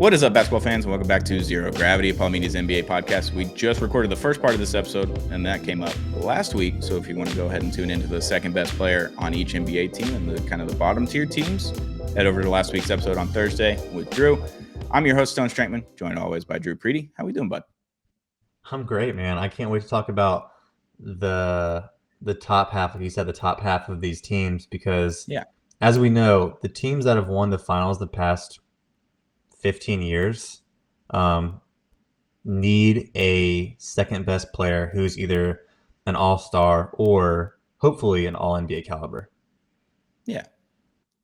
What is up, basketball fans, and welcome back to Zero Gravity, HOPELY Media's NBA podcast. We just recorded the first part of this episode, and that came up last week. So if you want to go ahead and tune into the second best player on each NBA team and the kind of the bottom tier teams, head over to last week's episode on Thursday with Drew. I'm your host, Stone Strankman, joined always by Drew Preety. How we doing, bud? I'm great, man. I can't wait to talk about the top half, like you said, the top half of these teams, because as we know, the teams that have won the finals the past 15 years need a second best player who's either an all-star or hopefully an all-NBA caliber. Yeah.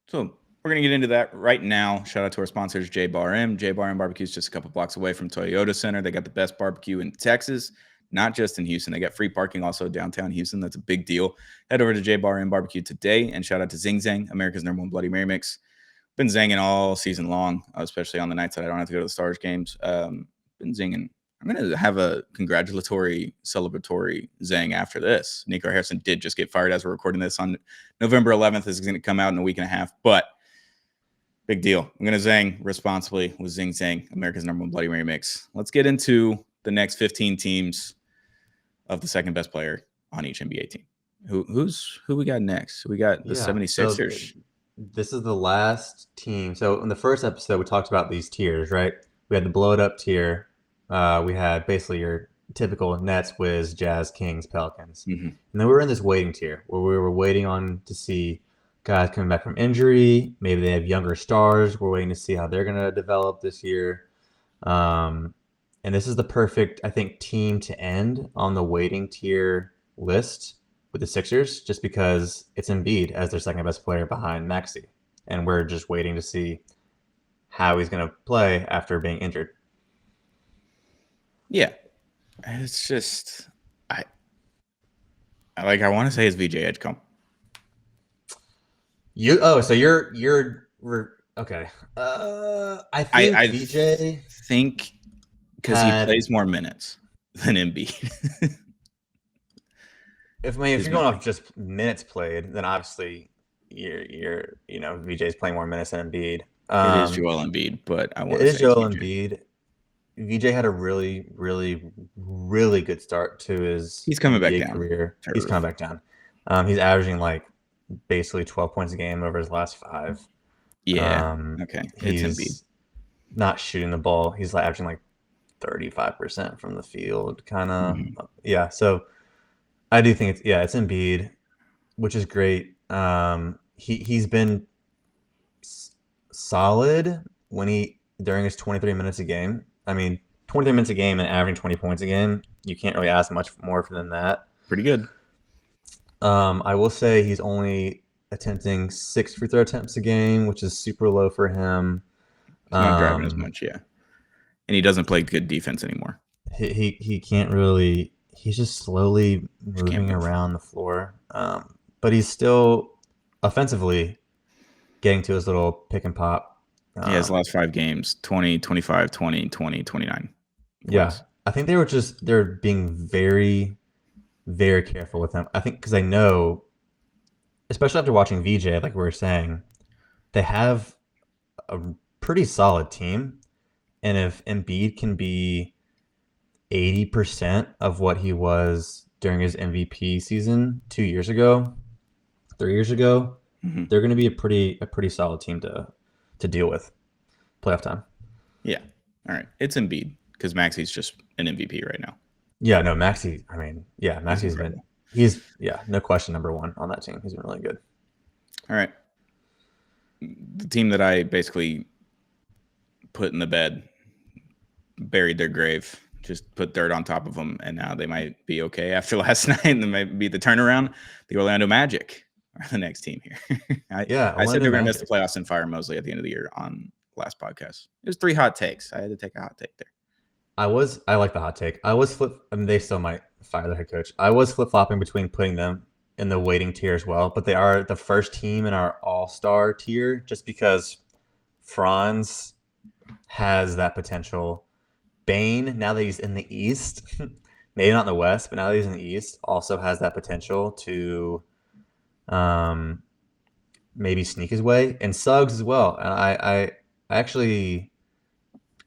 So we're going to get into that right now. Shout out to our sponsors, J Bar M. J Bar M Barbecue is just a couple blocks away from Toyota Center. They got the best barbecue in Texas, not just in Houston. They got free parking also downtown Houston. That's a big deal. Head over to J Bar M Barbecue today, and shout out to Zing Zang, America's #1 Bloody Mary mix. Been zinging all season long, especially on the nights that I don't have to go to the Stars games. Been zinging. I'm going to have a congratulatory, celebratory zing after this. Nico Harrison did just get fired as we're recording this on November 11th. This is going to come out in a week and a half, but big deal. I'm going to zing responsibly with Zing Zang, America's #1 Bloody Mary mix. Let's get into the next 15 teams of the second best player on each NBA team. Who we got next? We got the 76ers. So this is the last team. So in the first episode, we talked about these tiers, right? We had the blow it up tier. We had basically your typical Nets, Wiz, Jazz, Kings, Pelicans. Mm-hmm. And then we were in this waiting tier where we were waiting on to see guys coming back from injury. Maybe they have younger stars. We're waiting to see how they're going to develop this year. And this is the perfect, I think, team to end on the waiting tier list with the Sixers, just because it's Embiid as their second best player behind Maxey. And we're just waiting to see how he's going to play after being injured. Yeah. It's just, I want to say it's VJ Edgecombe. So you're okay. I think VJ think because he plays more minutes than Embiid. If you're going off just minutes played, then obviously you're VJ's playing more minutes than Embiid. It is Joel Embiid, but I want to say it is Joel Embiid. VJ had a really, really, really good start to his He's coming NBA back down. career. He's coming back down. He's averaging basically 12 points a game over his last 5. Yeah. Okay. He's Embiid. not shooting the ball. He's averaging 35% from the field, kind of. Mm-hmm. Yeah. So I do think it's Embiid, which is great. He's been solid during his 23 minutes a game. 23 minutes a game and averaging 20 points a game. You can't really ask much more than that. Pretty good. I will say he's only attempting 6 free throw attempts a game, which is super low for him. He's not driving as much, yeah. And he doesn't play good defense anymore. He can't really. He's just slowly moving around the floor. But he's still offensively getting to his little pick and pop. His last 5 games, 20, 25, 20, 20, 29. Yeah. I think they're being very, very careful with him. I think because I know, especially after watching VJ, like we were saying, they have a pretty solid team. And if Embiid can be 80% of what he was during his MVP season 2 years ago, 3 years ago, mm-hmm. they're going to be a pretty solid team to deal with playoff time. Yeah. All right. It's Embiid because Maxey's just an MVP right now. Yeah, no, Maxey. Maxey's been no question #1 on that team. He's been really good. All right. The team that I basically put in the bed, buried their grave, just put dirt on top of them, and now they might be okay after last night, and they might be the turnaround. The Orlando Magic are the next team here. I said they were going to miss the playoffs and fire Mosley at the end of the year on last podcast. It was 3 hot takes. I had to take a hot take there. I like the hot take. They still might fire their head coach. I was flip-flopping between putting them in the waiting tier as well, but they are the first team in our all-star tier just because Franz has that potential. Bane, now that he's in the East, maybe not in the West, but now that he's in the East, also has that potential to maybe sneak his way, and Suggs as well. And I actually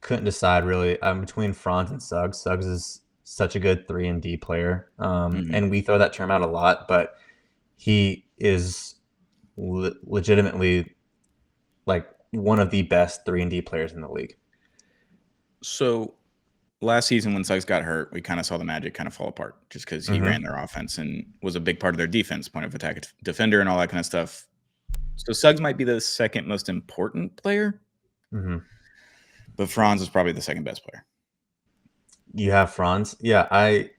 couldn't decide really. I'm between Franz and Suggs. Suggs is such a good 3 and D player, Mhm. and we throw that term out a lot, but he is legitimately like one of the best 3 and D players in the league. So last season when Suggs got hurt, we kind of saw the Magic kind of fall apart just because he ran their offense and was a big part of their defense, point of attack defender, and all that kind of stuff. So Suggs might be the second most important player, but Franz is probably the second best player. You have Franz. Yeah, I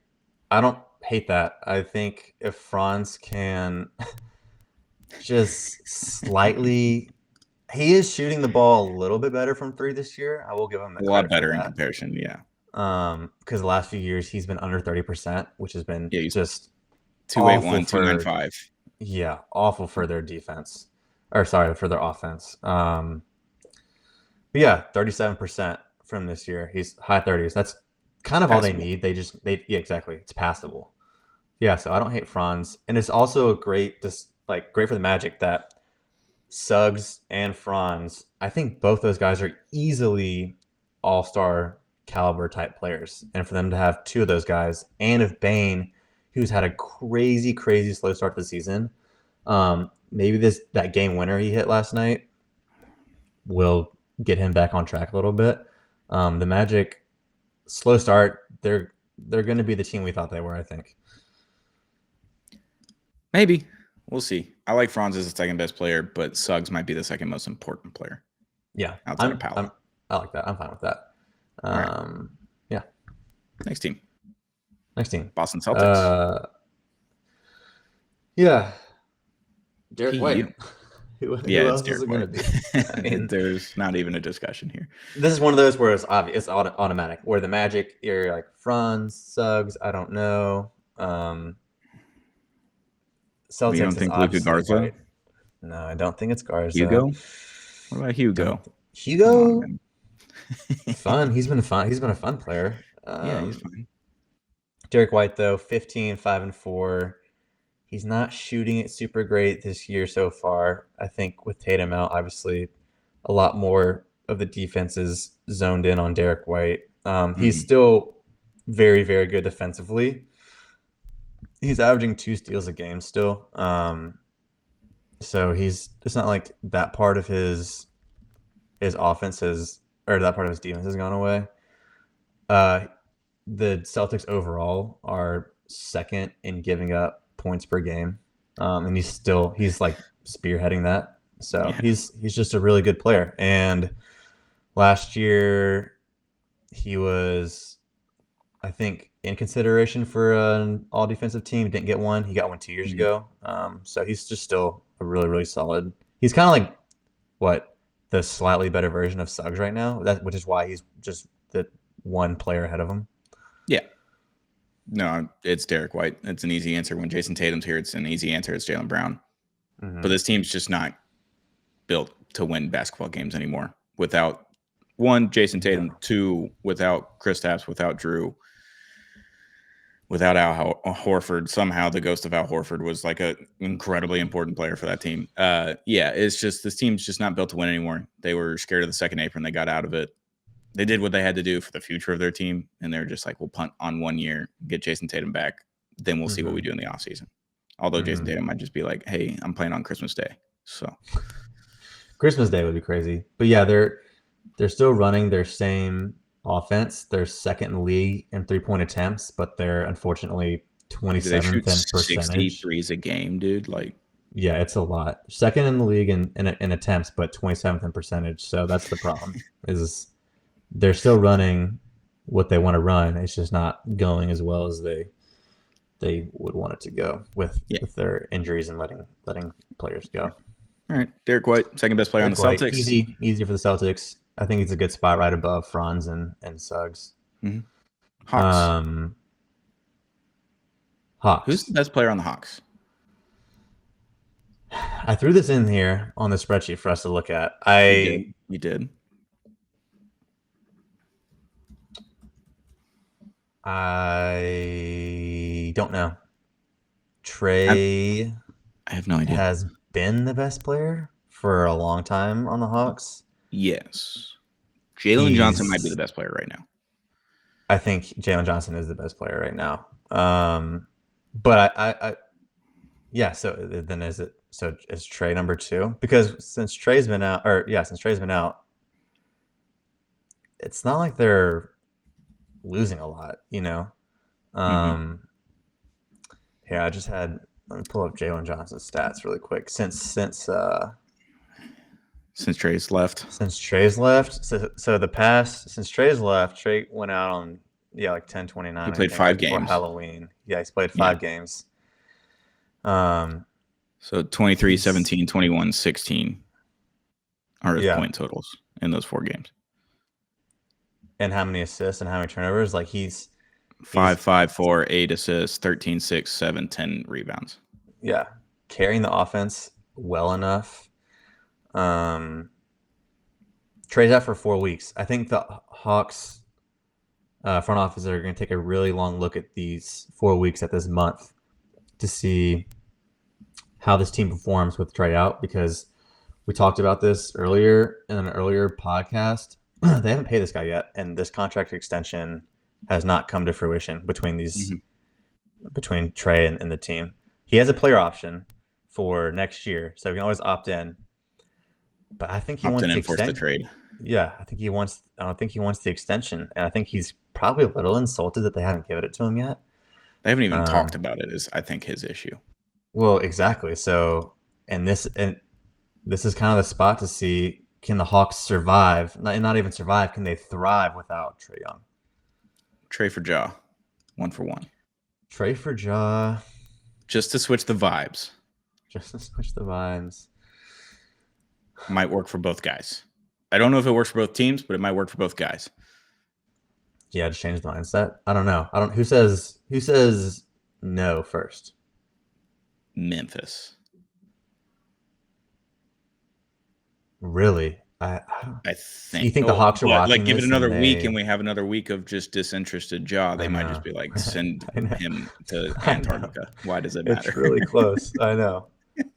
don't hate that. I think if Franz can just slightly, he is shooting the ball a little bit better from 3 this year. I will give him the A lot credit for better in that. comparison, yeah. Because the last few years he's been under 30%, which has been Yeah, he's just 281, awful for 295. awful for their defense, or sorry, for their offense. But yeah, 37% from this year. He's high 30s. That's kind of all they Passable. need. Yeah, exactly. It's passable. Yeah, so I don't hate Franz, and it's also great, just like great for the Magic that Suggs and Franz. I think both those guys are easily all-star caliber type players, and for them to have two of those guys, and if Bane, who's had a crazy, crazy slow start to the season, maybe that game winner he hit last night will get him back on track a little bit. The Magic slow start, they're going to be the team we thought they were, I think. Maybe. We'll see. I like Franz as the second best player, but Suggs might be the second most important player. Yeah, outside of Powell. I like that. I'm fine with that. Right. Yeah. Next team. Next team. Boston Celtics. Yeah. Derek PU. White. Who Yeah, it's else is Derek it going to be? I mean, there's not even a discussion here. this is one of those where it's obvious, it's automatic. Where the Magic, you're like Franz, Suggs, I don't know. Celtics You don't is think Luka obviously Garza? White. No, I don't think it's Garza. Hugo? What about Hugo? Hugo? Come on, man. Fun. He's been a fun player. Yeah, he's fine. Derek White though, 15, 5 and 4. He's not shooting it super great this year so far. I think with Tatum out, obviously, a lot more of the defense is zoned in on Derek White. He's still very, very good defensively. He's averaging 2 steals a game still. So it's not like that part of his offense or that part of his defense has gone away. The Celtics overall are second in giving up points per game, and he's like spearheading that. So Yeah. he's just a really good player. And last year he was, I think, in consideration for an all defensive team. He didn't get one. He got one 2 years ago. So he's just still a really, really solid. He's kind of like the slightly better version of Suggs right now. Which is why he's just the one player ahead of him. Yeah. No, it's Derek White. It's an easy answer. When Jason Tatum's here, it's an easy answer. It's Jaylen Brown. But this team's just not built to win basketball games anymore. Without one, Jason Tatum, two, without Kristaps, without Drew, without Al Horford. Somehow the ghost of Al Horford was like an incredibly important player for that team. It's just this team's just not built to win anymore. They were scared of the second apron. They got out of it. They did what they had to do for the future of their team, and they're just like, we'll punt on 1 year, get Jason Tatum back, then we'll see what we do in the offseason. Although Jason Tatum might just be like, hey, I'm playing on Christmas Day. So Christmas Day would be crazy. But yeah, they're still running their same offense. They're second in the league in 3-point attempts, but they're unfortunately 27th in percentage. 63s a game, dude. Like, yeah, it's a lot. Second in the league in attempts, but 27th in percentage. So that's the problem. Is they're still running what they want to run. It's just not going as well as they would want it to go with their injuries and letting players go. All right, Derek White, second best player on the Celtics. Easy for the Celtics. I think it's a good spot right above Franz and Suggs. Hawks. Hawks. Who's the best player on the Hawks? I threw this in here on the spreadsheet for us to look at. You did. I don't know. Trey I have no idea. Has been the best player for a long time on the Hawks. Yes. Jalen Johnson might be the best player right now. I think Jalen Johnson is the best player right now. But I yeah. So then is Trey number 2? Because since Trey's been out, it's not like they're losing a lot, you know. Here, let me pull up Jalen Johnson's stats really quick. Since Trey's left. Since Trey's left, since Trey's left, Trey went out on like 10/29. He played 5 games before Halloween. Yeah, he's played 5 games. So 23, 17, 21, 16 are his point totals in those 4 games. And how many assists and how many turnovers? Like he's 5, 5, 4, 8 assists, 13, 6, 7, 10 rebounds. Yeah, carrying the offense well enough. Trey's out for 4 weeks. I think the Hawks front office are going to take a really long look at these 4 weeks at this month to see how this team performs with Trey out, because we talked about this earlier in an earlier podcast. They haven't paid this guy yet, and this contract extension has not come to fruition between Trey and the team. He has a player option for next year, so he can always opt in. But I think he wants to force the trade. Yeah, I don't think he wants the extension, and I think he's probably a little insulted that they haven't given it to him yet. They haven't even talked about it. Is I think his issue. Well, exactly. So, and this is kind of the spot to see, can the Hawks survive? Not even survive. Can they thrive without Trae Young? Trey for Ja, 1 for 1. Trey for Ja, just to switch the vibes. Might work for both guys. I don't know if it works for both teams, but it might work for both guys. Yeah, just change the mindset. I don't know. Who says no first? Memphis. Really? I think. You think the Hawks are watching like give it another week, and we have another week of just disinterested Ja. They might just be like, send him to Antarctica. Why does it matter? It's really close. I know.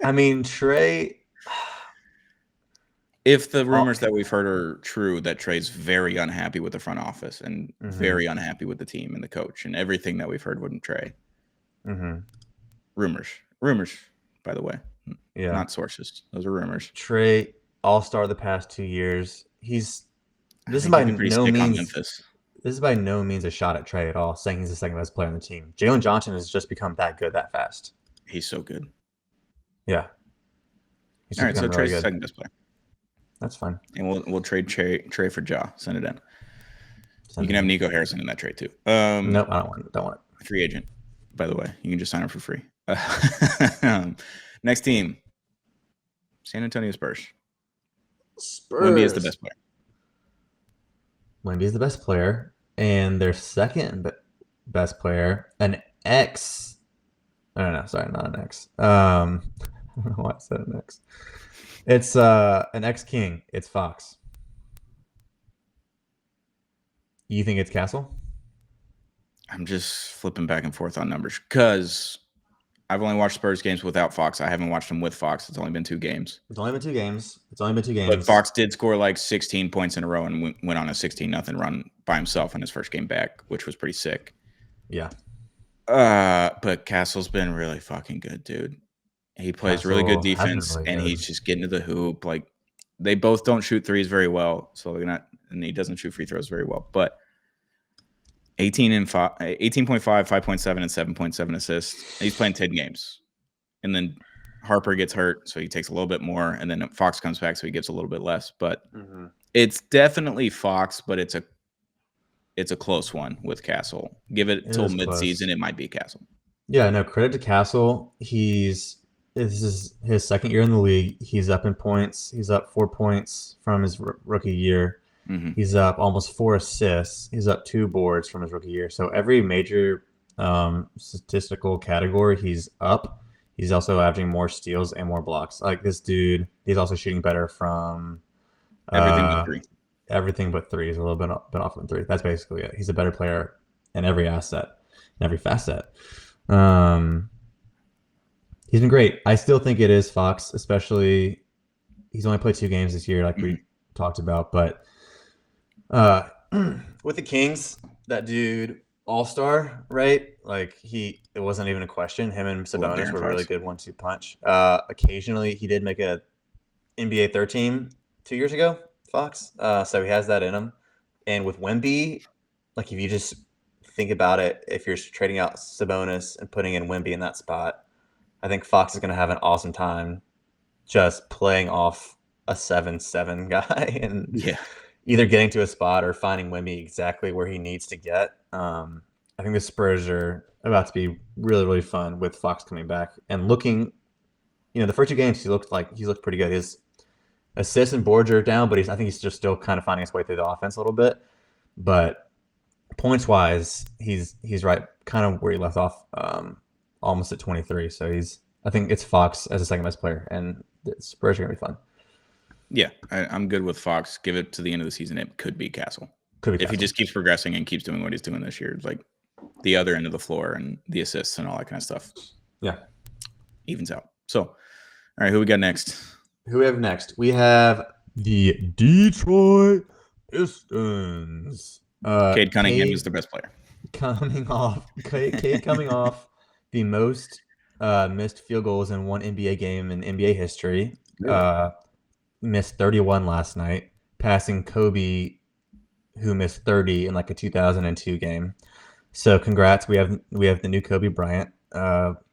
I mean, Trey. If the rumors that we've heard are true, that Trey's very unhappy with the front office and very unhappy with the team and the coach and everything that we've heard with Trey. Rumors, by the way. Yeah. Not sources. Those are rumors. Trey, all-star the past 2 years. This is by no means a shot at Trey at all, saying he's the second best player on the team. Jalen Johnson has just become that good that fast. He's so good. Yeah. All right, so Trey's the second best player. That's fine. And we'll trade Trey for Ja. Send it in. You can have Nico Harrison in that trade too. Nope, I don't want it. Free agent, by the way. You can just sign him for free. Next team, San Antonio Spurs. Wemby is the best player. Wemby is the best player, and their second best player, an X. No, sorry, not an X. I don't know why I said an X. It's an ex-King. It's Fox. You think it's Castle? I'm just flipping back and forth on numbers because I've only watched Spurs games without Fox. I haven't watched them with Fox. It's only been 2 games. But Fox did score like 16 points in a row and went on a 16-0 run by himself in his first game back, which was pretty sick. Yeah. But Castle's been really fucking good, dude. He plays really good defense, and he's just getting to the hoop. Like, they both don't shoot threes very well, and he doesn't shoot free throws very well. But 18.5, 5.7, and 7.7 assists. He's playing 10 games, and then Harper gets hurt, so he takes a little bit more, and then Fox comes back, so he gets a little bit less. But it's definitely Fox, but it's a close one with Castle. Give it till midseason, it might be Castle. Yeah, no, credit to Castle. This is his second year in the league. He's up in points. He's up 4 points from his rookie year. He's up almost 4 assists. He's up 2 boards from his rookie year. So every major statistical category, he's up. He's also averaging more steals and more blocks. Like, this dude, he's also shooting better from everything but three. He's a little bit off on 3. That's basically it. He's a better player in every facet. He's been great. I still think it is Fox, especially he's only played 2 games this year, like we talked about. But Uh, with the Kings, that dude all-star, right? Like it wasn't even a question. Him and I love Sabonis Darren were a really Fox. good 1-2 punch. Occasionally, he did make a NBA third team 2 years ago, Fox. So he has that in him. And with Wemby, like if you just think about it, if you're trading out Sabonis and putting in Wemby in that spot, I think Fox is going to have an awesome time just playing off a 7-7 guy and Yeah. either getting to a spot or finding Wemby exactly where he needs to get. I think the Spurs are about to be really, really fun with Fox coming back and looking. The first two games he looked pretty good. His assists and boards are down, but I think he's just still kind of finding his way through the offense a little bit. But points wise, he's right, kind of where he left off, almost at 23. So I think it's Fox as a second best player, and the Spurs are gonna be fun. Yeah, I'm good with Fox. Give it to the end of the season. It could be Castle. Could be If he just keeps progressing and keeps doing what he's doing this year, like the other end of the floor and the assists and all that kind of stuff. Yeah. Evens out. So, all right, who we got next? Who we have next? We have the Detroit Pistons. Cade Cunningham is the best player. Cade coming off the most missed field goals in one NBA game in NBA history. Really? Missed 31 last night, passing Kobe, who missed 30 in like a 2002 game. So congrats, we have the new Kobe Bryant.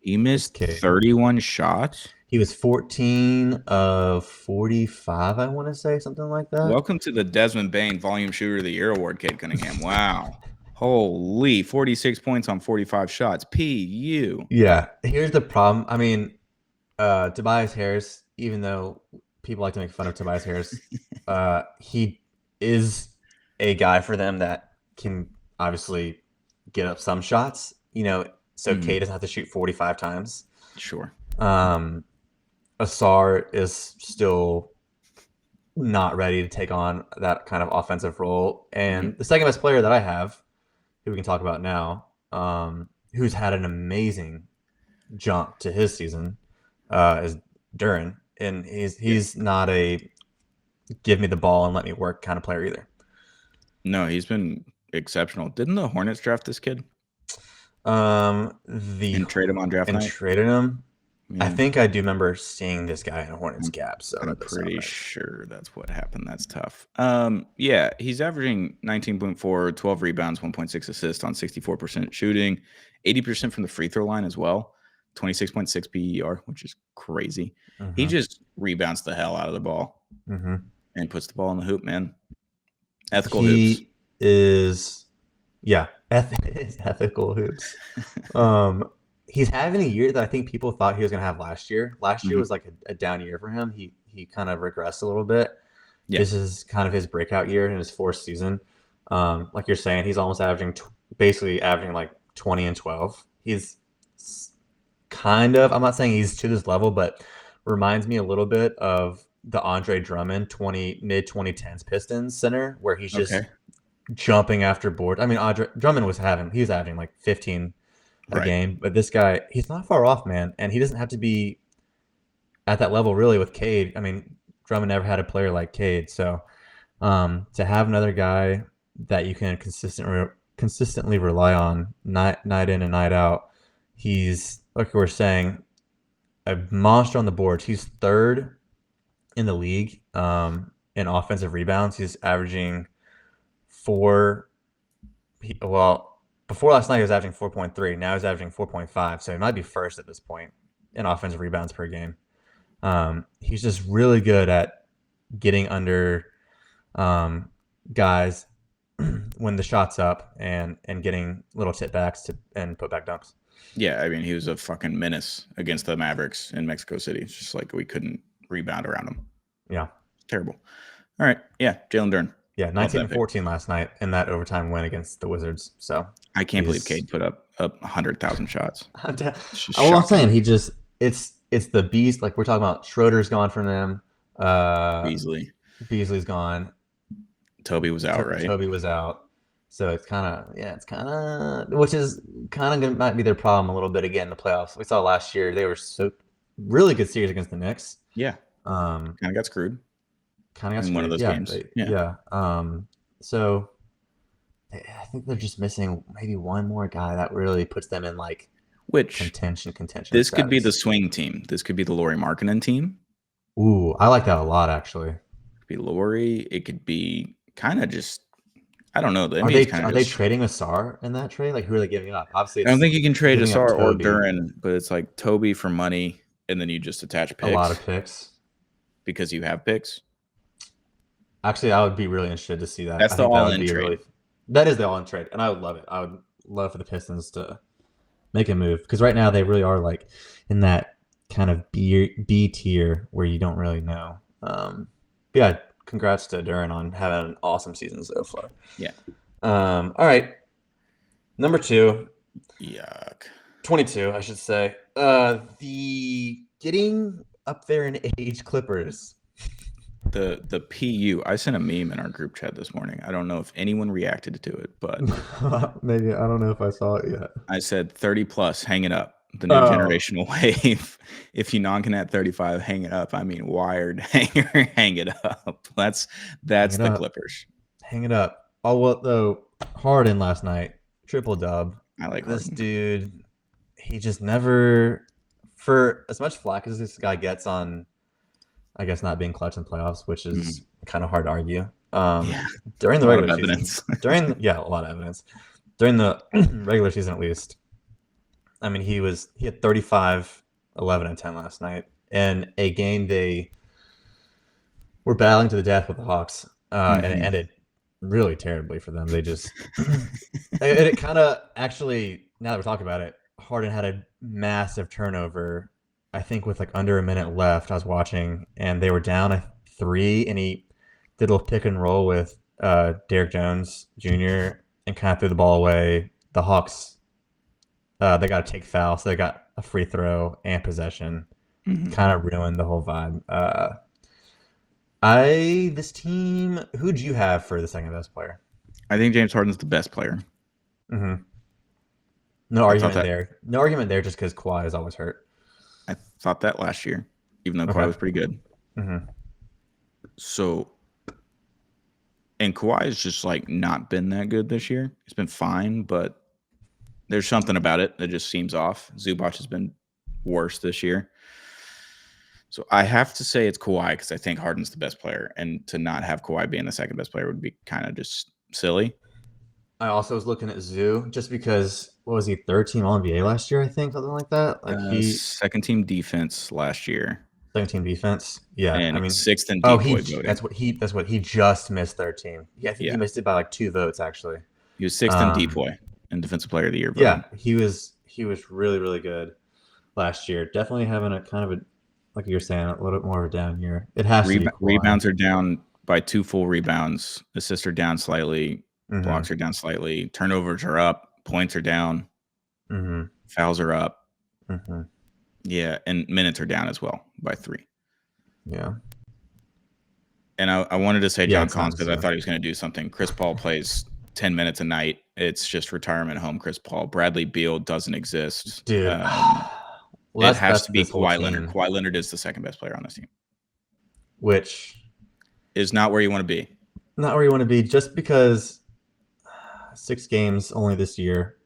He missed 31 shots. He was 14 of 45, I want to say, something like that. Welcome to the Desmond Bain Volume Shooter of the Year Award, Cade Cunningham. Wow. Holy, 46 points on 45 shots. PU. Yeah. Here's the problem. I mean, Tobias Harris, even though people like to make fun of Tobias Harris, he is a guy for them that can obviously get up some shots, so Cade doesn't have to shoot 45 times. Sure. Asar is still not ready to take on that kind of offensive role. And the second best player that I have, who we can talk about now, who's had an amazing jump to his season, is Duren. And he's not a give me the ball and let me work kind of player either. No, he's been exceptional. Didn't the Hornets draft this kid? And trade him on draft night? Traded him. Yeah. I think I do remember seeing this guy in a Hornets cap. So I'm pretty sure that's what happened. That's tough. Yeah, he's averaging 19.4, 12 rebounds, 1.6 assists on 64% shooting, 80% from the free throw line as well, 26.6 PER, which is crazy. He just rebounds the hell out of the ball and puts the ball in the hoop, man. Ethical hoops. He is, yeah, ethical hoops. He's having a year that I think people thought he was going to have last year. Last year was like a down year for him. He kind of regressed a little bit. Yeah. This is kind of his breakout year in his fourth season. Like you're saying, he's almost basically averaging like 20 and 12. He's kind of, I'm not saying he's to this level, but reminds me a little bit of the Andre Drummond mid 2010s Pistons center, where he's just jumping after board. I mean, Drummond was averaging like 15 a game, but this guy, he's not far off, man, and he doesn't have to be at that level really with Cade. I mean, Drummond never had a player like Cade, so to have another guy that you can consistently rely on night in and night out, he's, like we were saying, a monster on the boards. He's third in the league in offensive rebounds. He's averaging before last night, he was averaging 4.3. Now he's averaging 4.5. So he might be first at this point in offensive rebounds per game. He's just really good at getting under guys when the shot's up and getting little tip backs and put back dunks. Yeah, I mean, he was a fucking menace against the Mavericks in Mexico City. It's just like we couldn't rebound around him. Yeah. It's terrible. All right. Yeah, Jalen Duren. Yeah, 19 and 14 last night in that overtime win against the Wizards. So I can't believe Cade put up 100,000 shots. I'm saying it's the beast. Like we're talking about, Schroeder's gone from them. Beasley's gone. Toby was out, right? Toby was out. So it's kind of, which is kind of might be their problem a little bit again in the playoffs. We saw last year they were so really good series against the Knicks. Yeah. Kind of got screwed. In one of those games. So I think they're just missing maybe one more guy that really puts them in like Which contention this could be the status. swing team. This could be the Laurie Markkinen team. Ooh, I like that a lot actually. It could be Laurie. It could be kind of just I don't know. The Are NBA is they kind are of they just. trading Asar in that trade? Like who are they giving up? Obviously, I don't it's think you can trade giving up Asar or Toby, Duran, but it's like Toby for money, and then you just attach a lot of picks picks. because you have picks. Actually, I would be really interested to see that. That's I the think that would all-in be a trade. really that is the all-in trade, and I would love it. I would love for the Pistons to make a move because right now they really are like in that kind of B tier where you don't really know. Yeah, congrats to Duran on having an awesome season so far. Yeah. All right, number two, Yuck. 22, I should say. The getting up there in age Clippers. The PU. I sent a meme in our group chat this morning. I don't know if anyone reacted to it, but Maybe I don't know if I saw it yet. I said 30 plus, hang it up. The new Oh, generational wave. If you non at 35, hang it up. I mean wired hanger, hang it up. That's hang it the up. Clippers. Hang it up. Oh well, though Harden last night, triple dub. I like This Harden. dude, he just never. For as much flack as this guy gets on, I guess not being clutch in playoffs, which is kind of hard to argue. Yeah. During A the lot of regular season, evidence. a lot of evidence. During the regular season, at least, I mean, he had 35, 11, and 10 last night in a game they were battling to the death with the Hawks, and it ended really terribly for them. They just it kind of actually, now that we're talking about it, Harden had a massive turnover. I think with like under a minute left, I was watching, and they were down a three, and he did a little pick and roll with Derek Jones Jr. and kind of threw the ball away. The Hawks, they got to take foul, so they got a free throw and possession. Kind of ruined the whole vibe. This team. Who'd you have for the second best player? I think James Harden's the best player. Mm-hmm. No I thought argument that there. No argument there. Just because Kawhi is always hurt. I thought that last year, even though Kawhi Okay. was pretty good. Mm-hmm. So, and Kawhi has just like not been that good this year. It's been fine, but there's something about it that just seems off. Zubac has been worse this year. So I have to say it's Kawhi because I think Harden's the best player, and to not have Kawhi being the second best player would be kind of just silly. I also was looking at Zoo just because what was he, third team All NBA last year? I think something like that. Like Second team defense last year, second team defense. Yeah, I and mean, sixth in oh decoy voting. that's what he just missed third team. Yeah, I think he missed it by like 2 votes actually. He was sixth in decoy and defensive player of the year voting. Yeah, he was really really good last year. Definitely having a kind of a, like you're saying, a little bit more of a down year. It has to be Kawhi. Rebounds are down by 2 full rebounds. Assists are down slightly. Blocks are down slightly. Turnovers are up. Points are down. Fouls are up. Yeah, and minutes are down as well by 3. Yeah. And I wanted to say John Collins because I so. thought he was going to do something. Chris Paul plays 10 minutes a night. It's just retirement home Chris Paul. Bradley Beal doesn't exist. Dude. It has to be Kawhi Leonard. Kawhi Leonard is the second best player on this team. Which is not where you want to be. Not where you want to be just because 6 games only this year.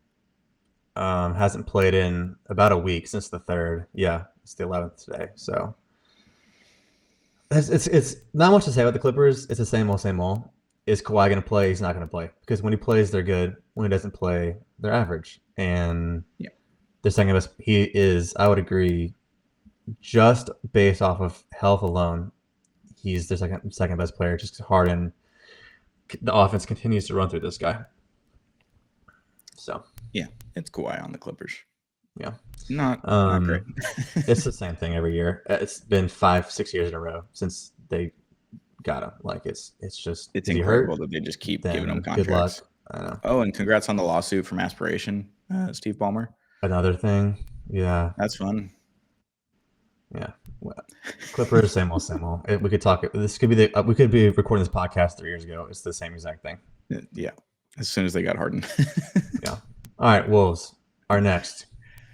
Hasn't played in about a week since the 3rd. Yeah, it's the 11th today. So it's not much to say about the Clippers. It's the same old, same old. Is Kawhi going to play? He's not going to play because when he plays, they're good. When he doesn't play, they're average. And the second best, he is. I would agree. Just based off of health alone, he's the second best player. Just Harden, the offense continues to run through this guy. So yeah, it's Kawhi on the Clippers. Yeah, not great. It's the same thing every year. It's been 5-6 years in a row since they got him. Like it's incredible that they just keep giving him contracts. Good luck. I know. Oh, and congrats on the lawsuit from Aspiration, Steve Ballmer. Another thing, yeah, that's fun. Yeah, well, Clippers, same old. We could talk. This could be we could be recording this podcast 3 years ago. It's the same exact thing. Yeah, as soon as they got Harden. Yeah. All right, Wolves are next.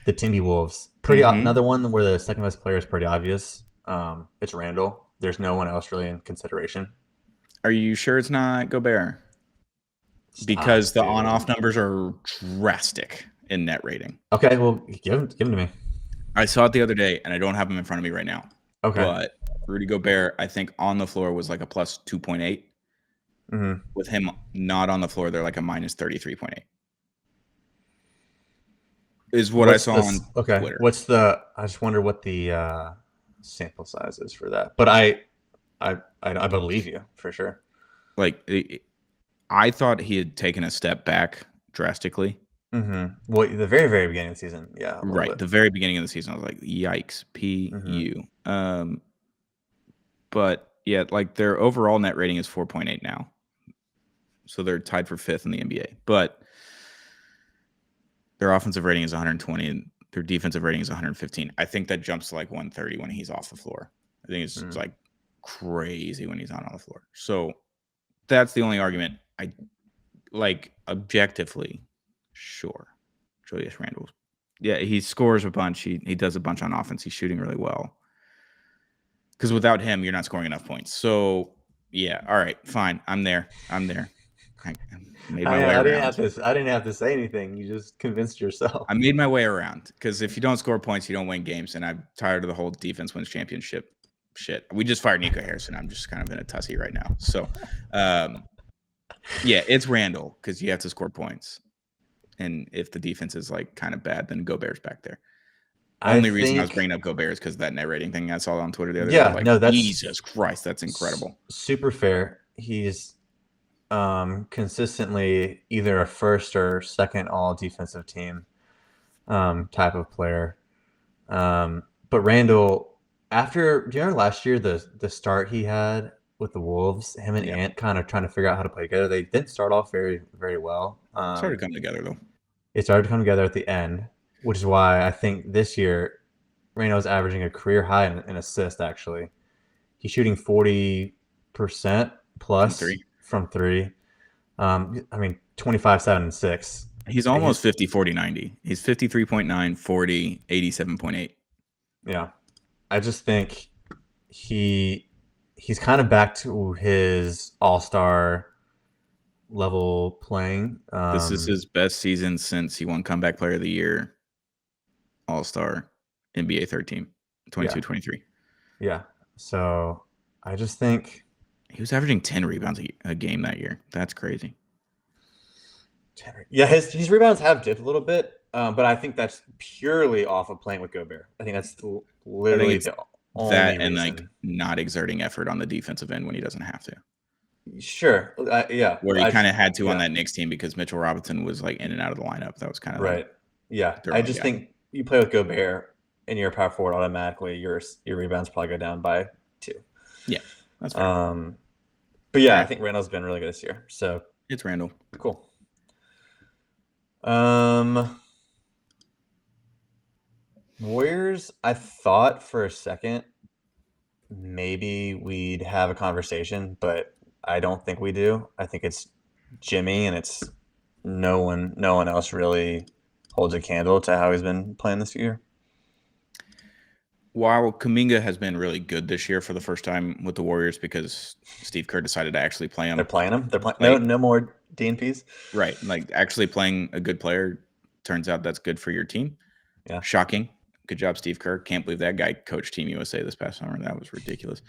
The Timberwolves. Another one where the second best player is pretty obvious. It's Randall. There's no one else really in consideration. Are you sure it's not Gobert? because the dude. on-off numbers are drastic in net rating. Okay, well, give them to me. I saw it the other day, and I don't have them in front of me right now. Okay. But Rudy Gobert, I think on the floor was like a plus 2.8. Mm-hmm. With him not on the floor, they're like a minus 33.8. Is what I What's saw on okay? Twitter. What's the? I just wonder what the sample size is for that. But I believe you for sure. Like, I thought he had taken a step back drastically. Mm-hmm. Well, the very beginning of the season, yeah, a little Right. bit. The very beginning of the season, I was like, yikes, Mm-hmm. PU. But yeah, like their overall net rating is 4.8 now. So they're tied for 5th in the NBA. But their offensive rating is 120 and their defensive rating is 115. I think that jumps to like 130 when he's off the floor. I think it's like crazy when he's not on the floor. So that's the only argument. I like objectively, sure. Julius Randle. Yeah, he scores a bunch. He does a bunch on offense. He's shooting really well. Because without him, you're not scoring enough points. So yeah, all right, fine. I'm there. I made my way I didn't around. have to. I didn't have to say anything. You just convinced yourself. I made my way around because if you don't score points, you don't win games. And I'm tired of the whole defense wins championship shit. We just fired Nico Harrison. I'm just kind of in a tussy right now. So, yeah, it's Randall because you have to score points. And if the defense is like kind of bad, then Gobert's back there. Only reason I was bringing up Gobert is because of that net rating thing I saw on Twitter the other day. Like, no, that's Jesus Christ, that's incredible. Super fair. He's consistently either a first or second all defensive team type of player. But Randall, do you remember last year the start he had with the Wolves? Him and Ant kind of trying to figure out how to play together. They didn't start off very well. Started coming together though. It started to come together at the end, which is why I think this year Randall's averaging a career high in assists. Actually, he's shooting 40% plus from three. I mean, 25, 7, and 6. He's almost 50, 40, 90. He's 53.9, 40, 87.8. Yeah. I just think he's kind of back to his all-star level playing. This is his best season since he won Comeback Player of the Year, All-Star, NBA third team, 22-23. Yeah. So I just think he was averaging 10 rebounds a game that year. That's crazy. Yeah, his rebounds have dipped a little bit, but I think that's purely off of playing with Gobert. I think that's literally the only reason. And like not exerting effort on the defensive end when he doesn't have to. Sure, yeah. Where he kind of had to on that Knicks team because Mitchell Robinson was like in and out of the lineup. That was kind of right. Yeah, I just think you play with Gobert and you're a power forward automatically. Your rebounds probably go down by 2. Yeah, that's fair. But yeah, I think Randall's been really good this year. So it's Randall. Cool. Warriors, I thought for a second maybe we'd have a conversation, but I don't think we do. I think it's Jimmy, and it's no one else really holds a candle to how he's been playing this year. While Kuminga has been really good this year for the first time with the Warriors because Steve Kerr decided to actually play him. They're playing him. They're playing no more DNPs. Right. Like actually playing a good player, turns out that's good for your team. Yeah. Shocking. Good job, Steve Kerr. Can't believe that guy coached Team USA this past summer. That was ridiculous.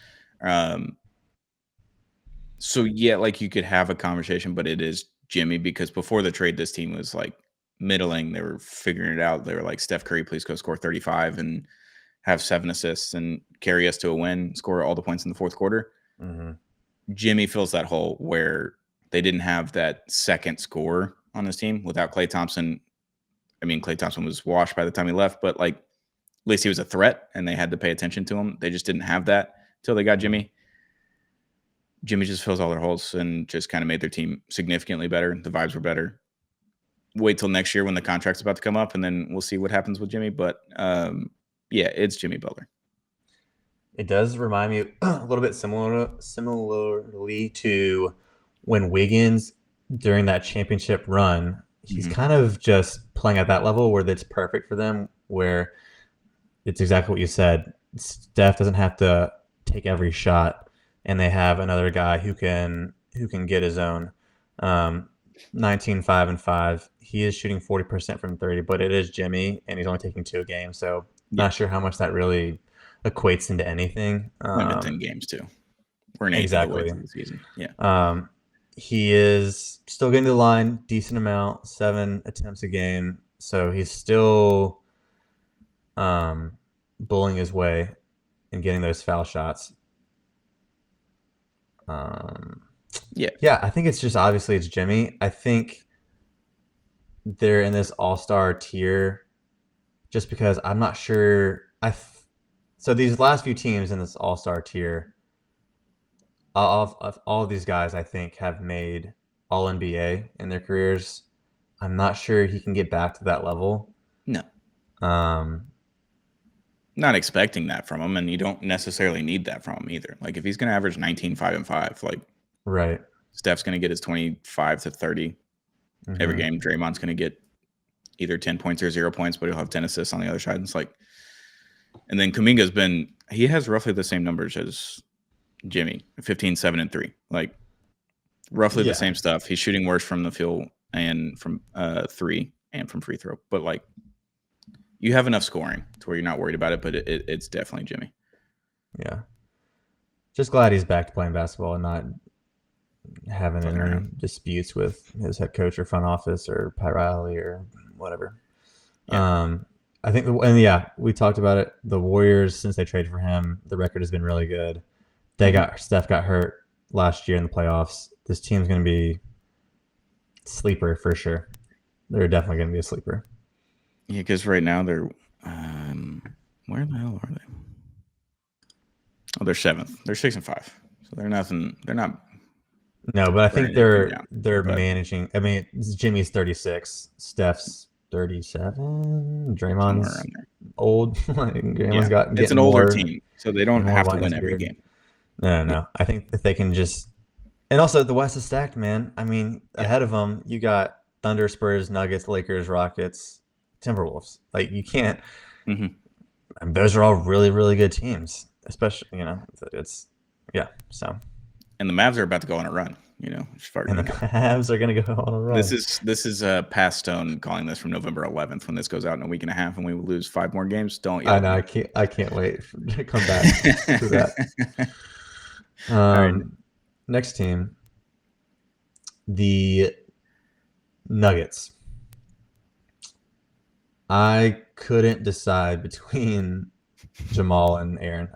So yeah, like you could have a conversation, but it is Jimmy because before the trade, this team was like middling. They were figuring it out. They were like, Steph Curry, please go score 35 and have 7 assists and carry us to a win, score all the points in the fourth quarter. Mm-hmm. Jimmy fills that hole where they didn't have that second scorer on this team without Klay Thompson. I mean, Klay Thompson was washed by the time he left, but like at least he was a threat and they had to pay attention to him. They just didn't have that until they got Jimmy. Jimmy just fills all their holes and just kind of made their team significantly better. The vibes were better. Wait till next year when the contract's about to come up, and then we'll see what happens with Jimmy. But yeah, it's Jimmy Butler. It does remind me a little bit similarly to when Wiggins during that championship run, he's kind of just playing at that level where it's perfect for them, where it's exactly what you said. Steph doesn't have to take every shot, and they have another guy who can get his own. 19, 5, and 5. He is shooting 40% from 30, but it is Jimmy, and he's only taking 2 a game. So Yeah. not sure how much that really equates into anything. Only been 10 games, too. We're an eighth of the way Exactly. through the season. Yeah. He is still getting to the line, decent amount, 7 attempts a game. So he's still bullying his way and getting those foul shots. Yeah, I think it's just obviously it's Jimmy. I think they're in this all-star tier just because I'm not sure. So these last few teams in this all-star tier, all of these guys, I think, have made all NBA in their careers. I'm not sure he can get back to that level. No. Um, Not expecting that from him, and you don't necessarily need that from him either. Like, if he's going to average 19, 5, and 5, like, right. Steph's going to get his 25 to 30 every game. Draymond's going to get either 10 points or 0 points, but he'll have 10 assists on the other side. And it's like, and then Kuminga's he has roughly the same numbers as Jimmy, 15, 7, and 3. Like, roughly the same stuff. He's shooting worse from the field and from 3 and from free throw. But, like, you have enough scoring to where you're not worried about it, but it's definitely Jimmy. Yeah. Just glad he's back to playing basketball and not having any disputes with his head coach or front office or Pat Riley or whatever. Yeah. I think, we talked about it. The Warriors, since they traded for him, the record has been really good. Steph got hurt last year in the playoffs. This team's going to be sleeper for sure. They're definitely going to be a sleeper. Yeah, because right now they're where the hell are they? Oh, they're 7th. They're 6 and 5. So they're nothing. They're not. No, but I think they're managing. I mean, Jimmy's 36, Steph's 37, Draymond's old. Draymond's got. It's an older team, so they don't have to win every game. No. I think that they can just. And also, the West is stacked, man. I mean, ahead of them, you got Thunder, Spurs, Nuggets, Lakers, Rockets, Timberwolves. Like, you can't. I mean, those are all really, really good teams. Especially, it's so. And the Mavs are about to go on a run. And the Mavs are going to go on a run. This is past Stone calling this from November 11th when this goes out in a week and a half and we will lose 5 more games. Don't. I know. I can't wait to come back to that. All right. Next team, the Nuggets. I couldn't decide between Jamal and Aaron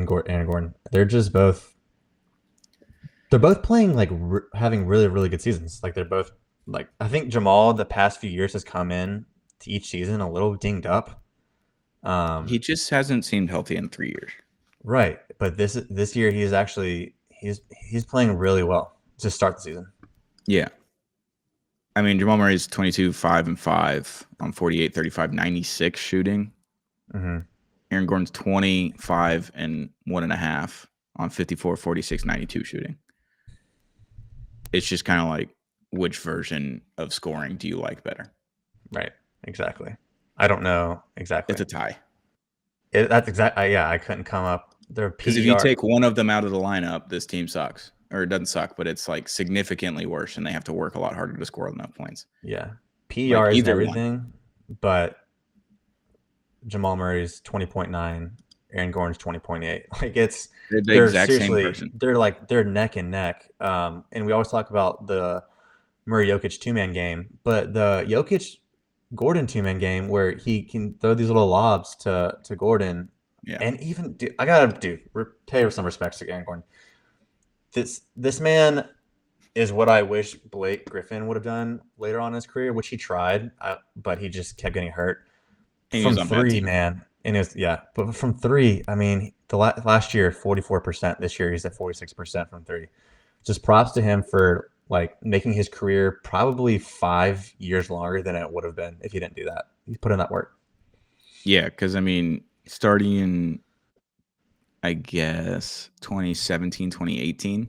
Gordon. They're just both. They're both playing like having really, really good seasons. Like, they're both like, I think Jamal the past few years has come in to each season a little dinged up. He just hasn't seemed healthy in 3 years. Right, but this year he's actually he's playing really well to start the season. Yeah. I mean, Jamal Murray's 22, 5, and 5 on 48, 35, 96 shooting. Aaron Gordon's 25 and 1.5 on 54, 46, 92 shooting. It's just kind of like, which version of scoring do you like better? Right. Exactly. I don't know exactly. It's a tie. That's exactly. I couldn't come up. Because if you take one of them out of the lineup, this team sucks. Or it doesn't suck, but it's like significantly worse, and they have to work a lot harder to score enough points. Yeah. PER is everything, but Jamal Murray's 20.9, Aaron Gordon's 20.8. Like, they're the exact same person. They're neck and neck. And we always talk about the Murray Jokic 2-man game, but the Jokic Gordon 2-man game where he can throw these little lobs to Gordon. Yeah. And even I gotta pay some respects to Aaron Gordon. This man is what I wish Blake Griffin would have done later on in his career, which he tried, but he just kept getting hurt. From 3, man. And but from 3, I mean, the last year 44%. This year he's at 46% from 3. Just props to him for like making his career probably 5 years longer than it would have been if he didn't do that. He put in that work. Yeah, because I mean, starting in, I guess, 2017, 2018,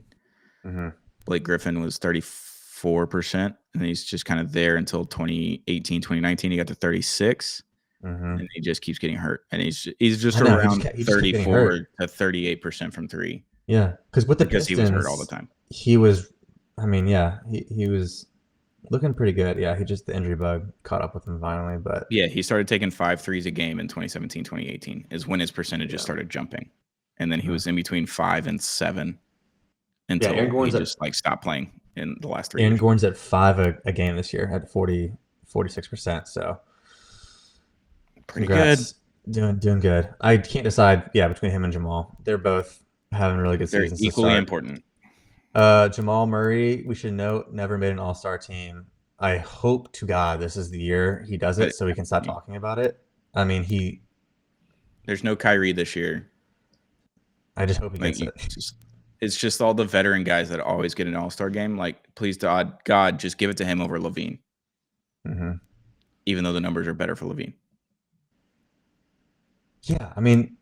Blake Griffin was 34%, and he's just kind of there until 2018, 2019. He got to 36. And he just keeps getting hurt, and he's just around 34 to 38% from 3. Yeah, because he was hurt all the time. He was, I mean, he was Looking pretty good. Yeah, the injury bug caught up with him finally, but Yeah, he started taking 5 threes a game in 2017, 2018 is when his percentages yeah. started jumping. And then he Mhm. was in between 5 and 7 Yeah, until he just like stopped playing in the last 3 Aaron years. Gordon's at 5 a game this year at 46%. So Pretty good. congrats. Doing good. I can't decide, between him and Jamal. They're both having really good They're seasons to equally start. important. Jamal Murray, we should note, never made an all-star team. I hope to God this is the year he does it so we can stop talking about it. I mean, there's no Kyrie this year. I just hope he gets it. It's just all the veteran guys that always get an all-star game. Like, please, God, just give it to him over Levine. Mm-hmm. Even though the numbers are better for Levine. Yeah, I mean,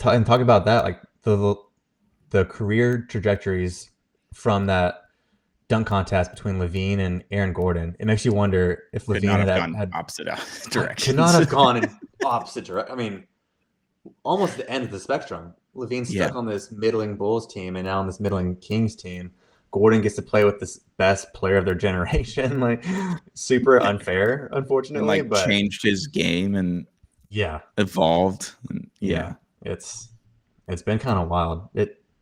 and talk about that, like the career trajectories from that dunk contest between Levine and Aaron Gordon. It makes you wonder if Could Levine not have gone had opposite directions. Could not have gone in opposite direction. I mean, almost the end of the spectrum. Levine's stuck on this middling Bulls team and now on this middling Kings team. Gordon gets to play with this best player of their generation. Like, super unfair, unfortunately. And changed his game and evolved. And it's been kind of wild.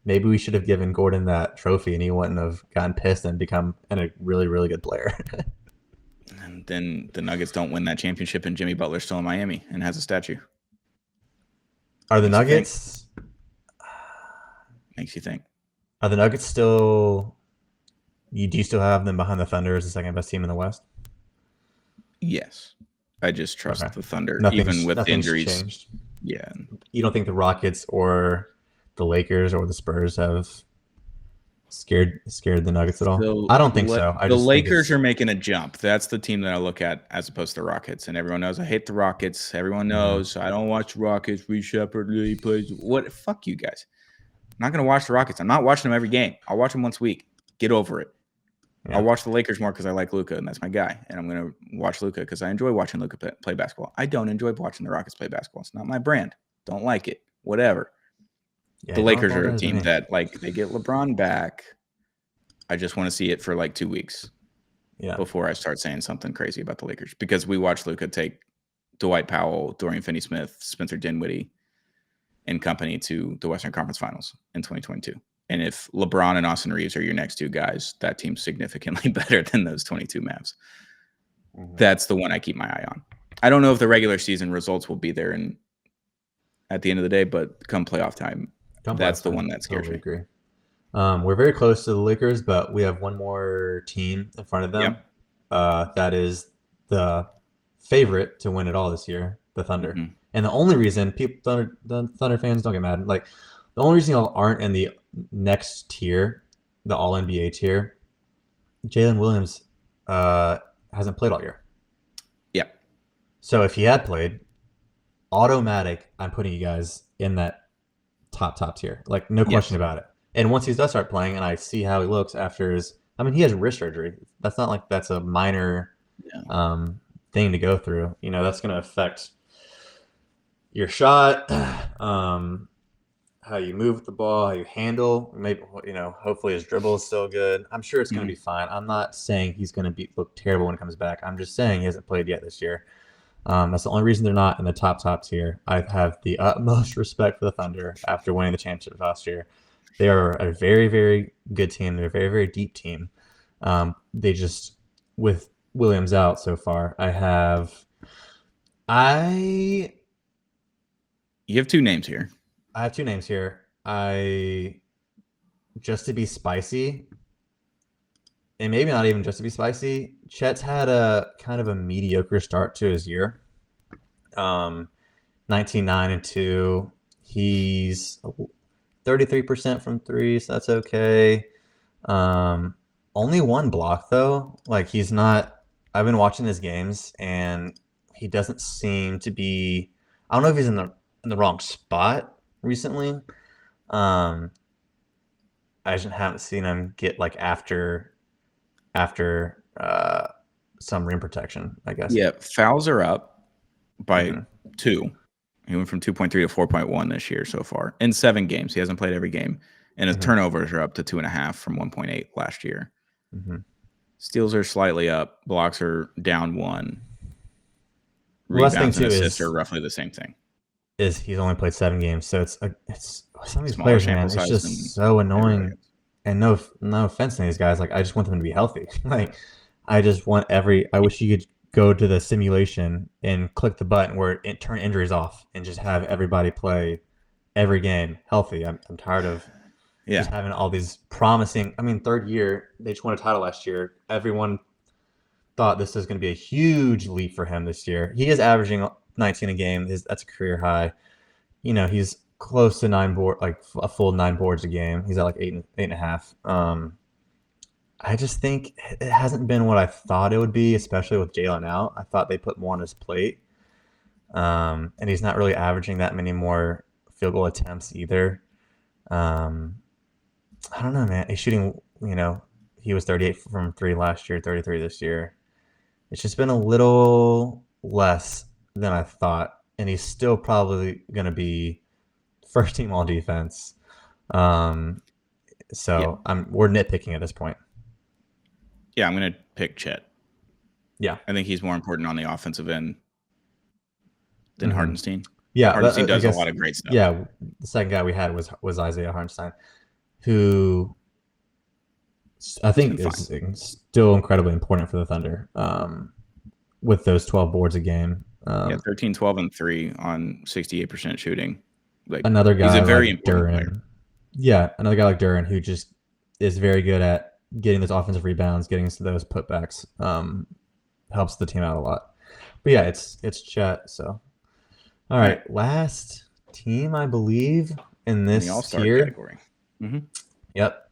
Maybe we should have given Gordon that trophy and he wouldn't have gotten pissed and become a really, really good player. And then the Nuggets don't win that championship and Jimmy Butler's still in Miami and has a statue. Are the Nuggets? Makes you think. Are the Nuggets still? Do you still have them behind the Thunder as the second best team in the West? Yes, I just trust the Thunder, Nothing's even with injuries. Changed. Yeah, you don't think the Rockets or the Lakers or the Spurs have scared the Nuggets at all? I don't think so. The Lakers are making a jump. That's the team that I look at as opposed to the Rockets. And everyone knows I hate the Rockets. Everyone knows I don't watch Rockets. Reed Shepherd really plays. What? Fuck you guys. I'm not going to watch the Rockets. I'm not watching them every game. I'll watch them once a week. Get over it. Yeah. I'll watch the Lakers more because I like Luka, and that's my guy. And I'm going to watch Luka because I enjoy watching Luka play basketball. I don't enjoy watching the Rockets play basketball. It's not my brand. Don't like it. Whatever. Yeah, the Lakers are a team that, like, they get LeBron back. I just want to see it for like 2 weeks before I start saying something crazy about the Lakers, because we watched Luka take Dwight Powell, Dorian Finney-Smith, Spencer Dinwiddie, and company to the Western Conference Finals in 2022. And if LeBron and Austin Reeves are your next two guys, that team's significantly better than those 22 Mavs. Mm-hmm. That's the one I keep my eye on. I don't know if the regular season results will be there at the end of the day, but come playoff time, that's the one that scares me. Agree. We're very close to the Lakers, but we have one more team in front of them. That is the favorite to win it all this year, the Thunder. Mm-hmm. And the only reason the Thunder fans don't get mad, like the only reason y'all aren't in the next tier, the All NBA tier, Jalen Williams hasn't played all year. Yeah. So if he had played, automatic, I'm putting you guys in that top tier, like no question about it. And once he does start playing, and I see how he looks after he has wrist surgery. That's not like that's a minor thing to go through. That's going to affect your shot, how you move with the ball, how you handle. Maybe hopefully his dribble is still good. I'm sure it's going to be fine. I'm not saying he's going to look terrible when he comes back. I'm just saying he hasn't played yet this year. That's the only reason they're not in the top tier. I have the utmost respect for the Thunder after winning the championship last year. They are a very, very good team. They're a very, very deep team. They just, with Williams out so far, you have two names here. I have two names here. Just to be spicy, and maybe not even just to be spicy, Chet's had a kind of a mediocre start to his year. 19-9-2. He's 33% from three, so that's okay. Only one block though. Like he's not. I've been watching his games, and he doesn't seem to be. I don't know if he's in the wrong spot recently. I just haven't seen him get like after some rim protection, I guess. Yeah, fouls are up by 2. He went from 2.3 to 4.1 this year so far in 7 games. He hasn't played every game, and his turnovers are up to 2.5 from 1.8 last year. Steals are slightly up. Blocks are down 1. Well, that's the thing Rebounds and too assists are roughly the same thing. is he's only played 7 games, so it's some of these Smaller players, sample man. It's size than just so everybody annoying. else. And no offense to these guys, like I just want them to be healthy. Like I just want I wish you could go to the simulation and click the button where it turn injuries off and just have everybody play every game healthy. I'm tired of just having all these promising. I mean, third year they just won a title last year. Everyone thought this was going to be a huge leap for him this year. He is averaging 19 a game. That's a career high. You know, he's close to 9 board, like a full 9 boards a game. He's at like 8.5. I just think it hasn't been what I thought it would be, especially with Jalen out. I thought they put more on his plate. And he's not really averaging that many more field goal attempts either. I don't know, man. He's shooting, he was 38 from 3 last year, 33 this year. It's just been a little less than I thought. And he's still probably going to be first team all defense. We're nitpicking at this point. Yeah, I'm going to pick Chet. Yeah. I think he's more important on the offensive end than Hartenstein. Yeah. Hartenstein does a lot of great stuff. Yeah. The second guy we had was Isaiah Hartenstein, who I think is still incredibly important for the Thunder with those 12 boards a game. 13, 12, and 3 on 68% shooting. Like another guy, he's a very like important Duren. player. Yeah, another guy like Duren who just is very good at getting those offensive rebounds, getting to those putbacks. Helps the team out a lot. But yeah, it's Chet. So, all right, last team I believe in this the All-Star tier category. Mm-hmm. Yep.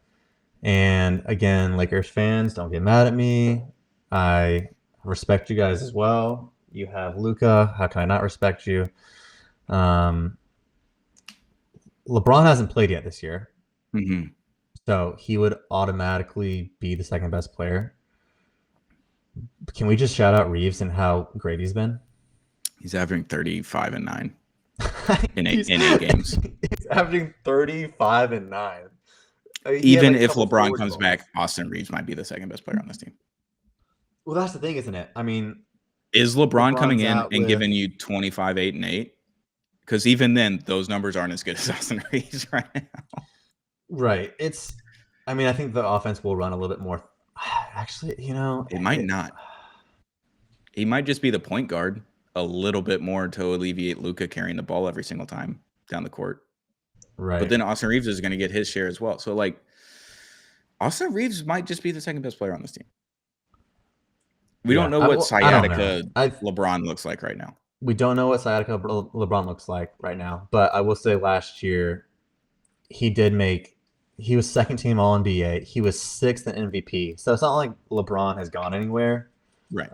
And again, Lakers fans, don't get mad at me. I respect you guys as well. You have Luka. How can I not respect you? LeBron hasn't played yet this year. Mm-hmm. So he would automatically be the second best player. Can we just shout out Reeves and how great he's been? He's averaging 35 and 9 in 8 games. He's averaging 35 and 9. Even if LeBron comes back, Austin Reeves might be the second best player on this team. Well, that's the thing, isn't it? I mean, is LeBron coming in and giving you 25, 8, and 8? Because even then, those numbers aren't as good as Austin Reeves right now. Right. I think the offense will run a little bit more. Actually, it might not. He might just be the point guard a little bit more to alleviate Luka carrying the ball every single time down the court. Right. But then Austin Reeves is going to get his share as well. So, like, Austin Reeves might just be the second best player on this team. We don't know what sciatica LeBron looks like right now. We don't know what sciatica LeBron looks like right now. But I will say last year, he was second team All-NBA. He was 6th in MVP. So it's not like LeBron has gone anywhere. Right.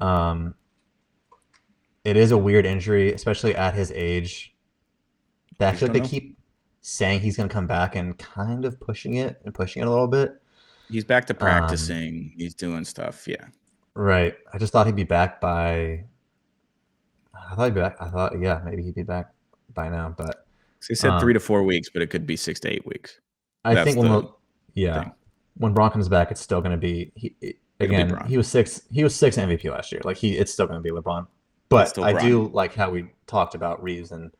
It is a weird injury, especially at his age. They keep saying he's going to come back and kind of pushing it a little bit. He's back to practicing. He's doing stuff. Yeah. Right. I just thought he'd be back by. Maybe he'd be back by now. But they said 3 to 4 weeks, but it could be 6 to 8 weeks. I think when Bron comes back, it's still going to be he was 6 in MVP last year. Like it's still going to be LeBron. But I do like how we talked about Reeves, and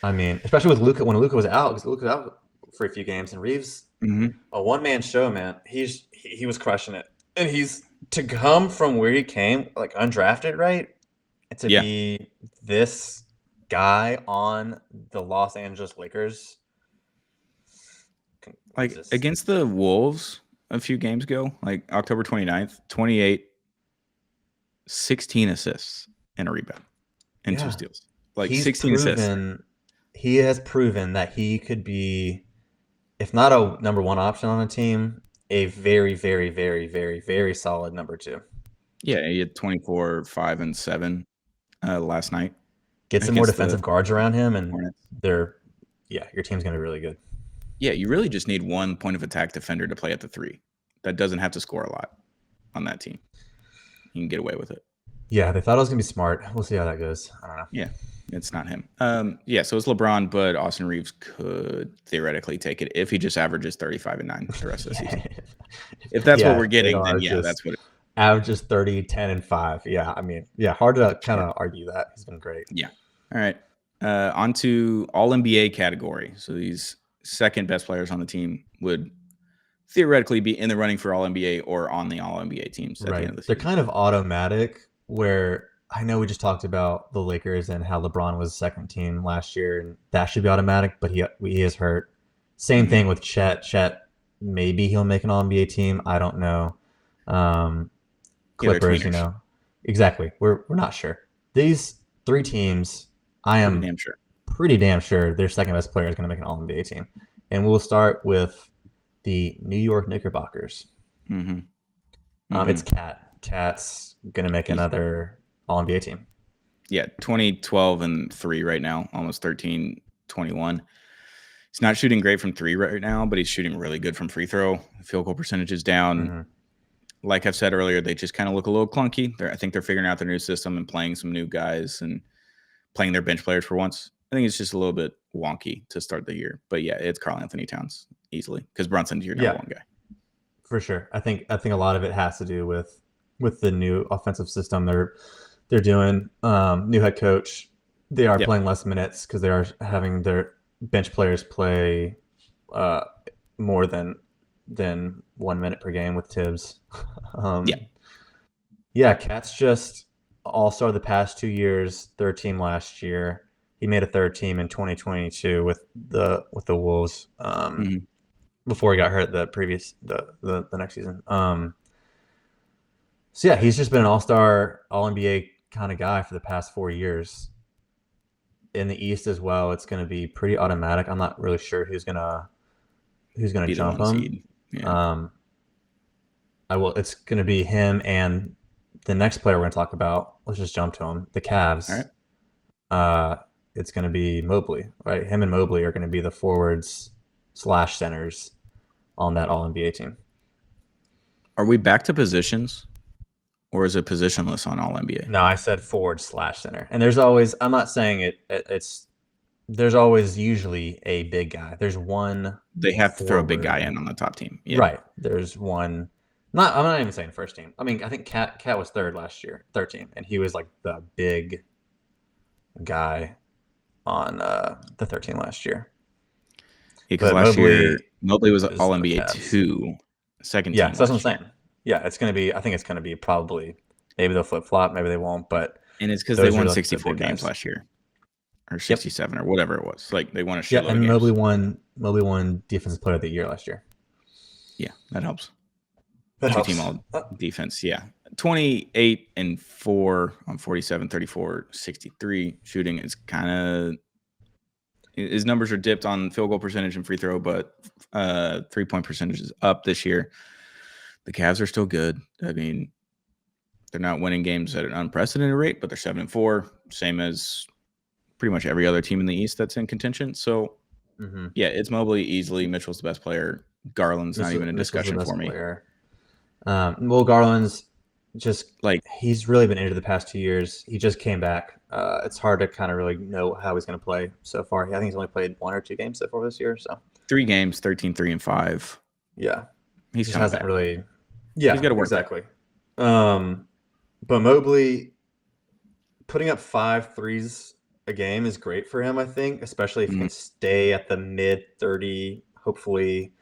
I mean, especially with Luka when Luka was out, because Luka was out for a few games, and Reeves, a one-man show, man. He was crushing it, and he's to come from where he came, like undrafted, right? And to be this guy on the Los Angeles Lakers. Like against the Wolves a few games ago, like October 29th, 28, 16 assists and a rebound and 2 steals. Like 16 assists. He has proven that he could be, if not a number 1 option on a team, a very, very, very, very, very solid number 2. Yeah, he had 24, 5, and 7 last night. Get some more defensive guards around him, and your team's going to be really good. Yeah, you really just need one point of attack defender to play at the 3. That doesn't have to score a lot on that team. You can get away with it. Yeah, they thought it was going to be smart. We'll see how that goes. I don't know. Yeah, it's not him. So it's LeBron, but Austin Reeves could theoretically take it if he just averages 35 and 9 the rest of the season. If that's what we're getting, then that's what it is. averages 30, 10, and 5. Yeah, I mean, yeah, hard to kind Yeah. of argue that. He's been great. Yeah. All right. On to All NBA category. So these second best players on the team would theoretically be in the running for All NBA or on the All NBA teams at the end Right. of the They're season. kind of automatic where I know we just talked about the Lakers and how LeBron was second team last year, and that should be automatic, but he is hurt. Same Mhm. thing with Chet. Chet, maybe he'll make an All NBA team. I don't know. Um, Yeah, they're Clippers, tweeners. exactly. We're not sure. These three teams, I Pretty am damn sure. pretty damn sure their second best player is going to make an All NBA team, and we'll start with the New York Knickerbockers. Mm-hmm. It's Mm-hmm. Cat. Cat's gonna make He's another All NBA team. 20, 12, and 3 right now, almost 13, 21. He's not shooting great from 3 right now, but he's shooting really good from free throw. Field goal percentage is down. Mm-hmm. Like I've said earlier, they just kind of look a little clunky. I think they're figuring out their new system and playing some new guys and playing their bench players for once. I think it's just a little bit wonky to start the year. But yeah, it's Karl Anthony Towns easily because Brunson's your number Yeah, one guy. for sure. I think a lot of it has to do with the new offensive system they're doing. New head coach. They are Yep. playing less minutes because they are having their bench players play more than 1 minute per game with Tibbs. Yeah. Yeah, Cat's just all-star the past 2 years, third team last year. He made a third team in 2022 with the Wolves Mhm. before he got hurt the next season. So yeah, he's just been an all-star, all-NBA kind of guy for the past 4 years. In the East as well, it's going to be pretty automatic. I'm not really sure who's gonna Be the jump one him. seed. Yeah. It's going to be him and the next player we're going to talk about. Let's just jump to him. The Cavs. All right. It's going to be Mobley, right? Him and Mobley are going to be the forwards / centers on that All NBA team. Are we back to positions? Or is it positionless on All NBA? No, I said forward / center. And there's always, I'm not saying there's always usually a big guy. There's one. They have to throw a big guy forward. in on the top team. Yeah. Right. There's one. I'm not even saying first team. I mean, I think Cat was third last year, third team, and he was like the big guy on the 13 last year. Because But last Mobley year, Mobley was is All the NBA Cavs. 2, second Yeah, team. so that's what I'm last year. saying. Yeah, it's going to be, I think it's going to be probably, maybe they'll flip flop, maybe they won't, but And it's because they those are won the 64 big games guys. last year, or 67, or whatever it was. Like they won a Yeah, shitload and of games. Mobley won Defensive Player of the Year last year. Yeah, that helps. That helps. Two-team all defense. Yeah, 28 and 4 on 47, 34, 63 shooting is kind of. His numbers are dipped on field goal percentage and free throw, but 3-point percentage is up this year. The Cavs are still good. I mean, they're not winning games at an unprecedented rate, but they're 7-4, same as pretty much every other team in the East that's in contention. So, yeah, it's Mobley easily. Mitchell's the best player. Garland's not even a discussion for me. Well, Garland's just like he's really been injured the past 2 years. He just came back. It's hard to kind of really know how he's going to play so far. I think he's only played 1 or 2 games so far this year. So 3 games, 13, 3, and 5. Yeah, he just hasn't back. really. Yeah, he's got to work exactly. But Mobley putting up 5 threes a game is great for him. I think, especially if he can stay at the mid 30, hopefully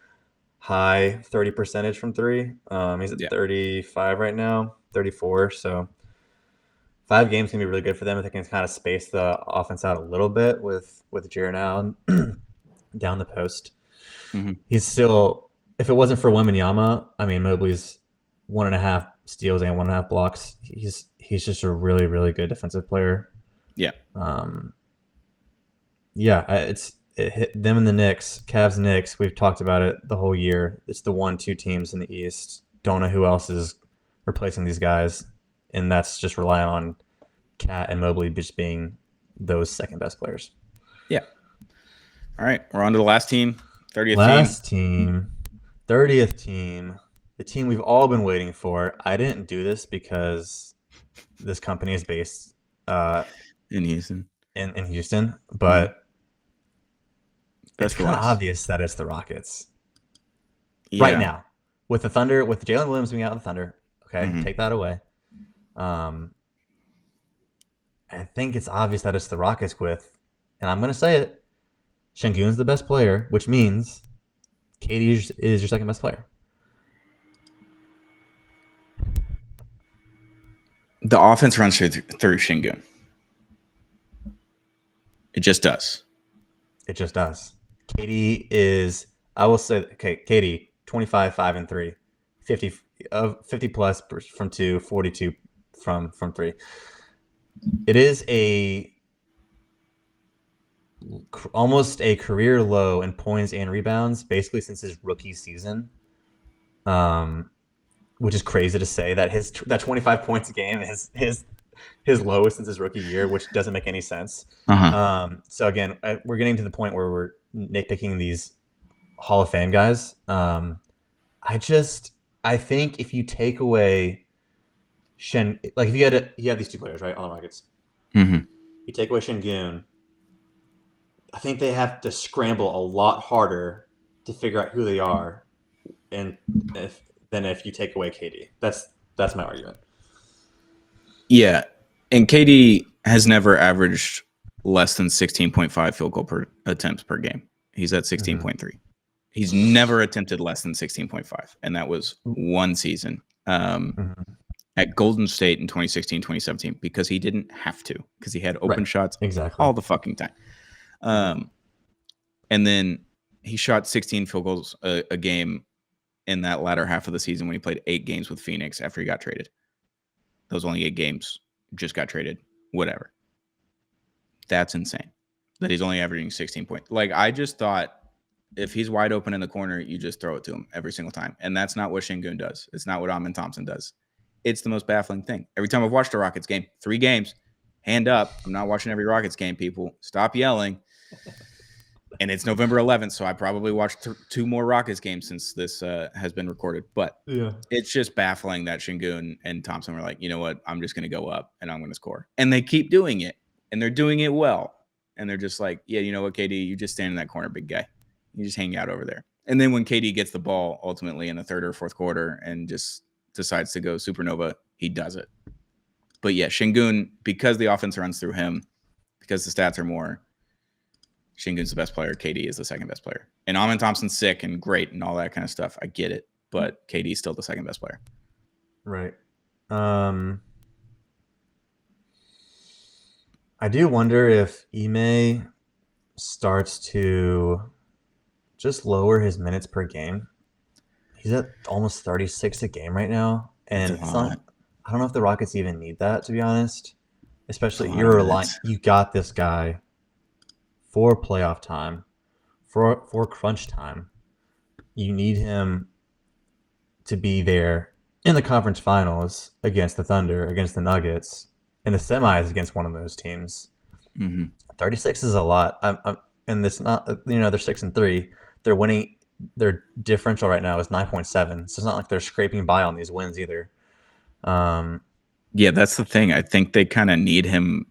high 30 percentage from 3. He's at 35 right now, 34. So 5 games can be really good for them if they can kind of space the offense out a little bit with Jaren Allen down the post. He's still, if it wasn't for Wembanyama, I mean, Mobley's 1.5 steals and 1.5 blocks. He's just a really, really good defensive player. Yeah. It hit them and the Knicks, Cavs, Knicks. We've talked about it the whole year. It's the 1-2 teams in the East. Don't know who else is replacing these guys, and that's just relying on Cat and Mobley just being those second best players. Yeah. All right, we're on to the last team, 30th last team, 30th team, the team we've all been waiting for. I didn't do this because this company is based in Houston. In Houston, but it's kind of obvious that it's the Rockets right now. With the Thunder, with Jalen Williams being out of the Thunder, Okay, take that away. I think it's obvious that it's the Rockets with, and I'm going to say it, Şengün's the best player, which means Katie is your second best player. The offense runs through Şengün. It just does. It just does. Katie is, I will say, okay, Katie, 25, 5, and 3, 50 plus from 2, 42 from 3. It is almost a career low in points and rebounds, basically since his rookie season. Which is crazy to say that that 25 points a game is his lowest since his rookie year, which doesn't make any sense. So again, we're getting to the point where we're nitpicking these Hall of Fame guys. I think if you take away like if you have these two players right on the Rockets, you take away Şengün, I think they have to scramble a lot harder to figure out who they are, and than if you take away KD. That's my argument. Yeah, and KD has never averaged less than 16.5 field goal attempts per game. He's at 16.3. He's never attempted less than 16.5, and that was one season at Golden State in 2016, 2017, because he didn't have to, because he had open shots all the fucking time. And then he shot 16 field goals a game in that latter half of the season when he played 8 games with Phoenix after he got traded. Those only 8 games, just got traded, whatever. That's insane that he's only averaging 16 points. Like, I just thought if he's wide open in the corner, you just throw it to him every single time. And that's not what Şengün does. It's not what Amin Thompson does. It's the most baffling thing. Every time I've watched a Rockets game, 3 games, hand up. I'm not watching every Rockets game, people. Stop yelling. And it's November 11th, so I probably watched 2 more Rockets games since this has been recorded. But it's just baffling that Şengün and Thompson were like, you know what? I'm just going to go up and I'm going to score. And they keep doing it. And they're doing it well. And they're just like, yeah, you know what, KD? You just stand in that corner, big guy. You just hang out over there. And then when KD gets the ball ultimately in the third or fourth quarter and just decides to go supernova, he does it. But yeah, Şengün, because the offense runs through him, because the stats are more, Şengün's the best player. KD is the second best player. And Amin Thompson's sick and great and all that kind of stuff. I get it. But KD's still the second best player. Right. I do wonder if Ime starts to just lower his minutes per game. He's at almost 36 a game right now. And it's not, I don't know if the Rockets even need that, to be honest. Especially you got this guy for playoff time, for crunch time. You need him to be there in the conference finals against the Thunder, against the Nuggets, in the semis against one of those teams. 36 is a lot. And it's not, they're 6-3. They're winning. Their differential right now is 9.7. So it's not like they're scraping by on these wins either. Yeah, that's the thing. I think they kind of need him